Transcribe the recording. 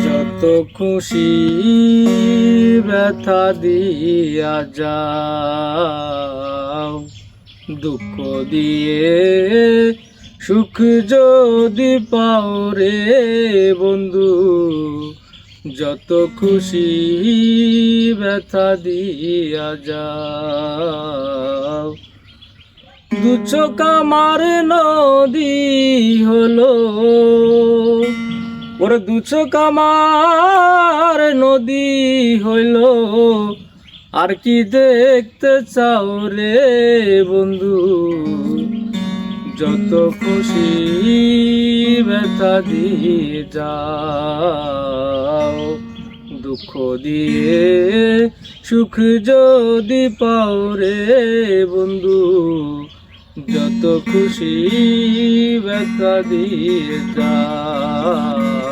যত খুশি ব্যথা দিয়া যাও, দুঃখ দিয়ে সুখ যদি পাও রে বন্ধু, যত খুশি ব্যথা দিয়া যাও। দু চোখ আমার নদী হলো, ওরে দু চোখ আমার নদী হইল, আর কি দেখতে চাও রে বন্ধু, যত খুশি ব্যথা দিয়ে যাও, দুঃখ দিয়ে সুখ যদি পাও রে বন্ধু, যত খুশি ব্যথা দিয়ে যাও।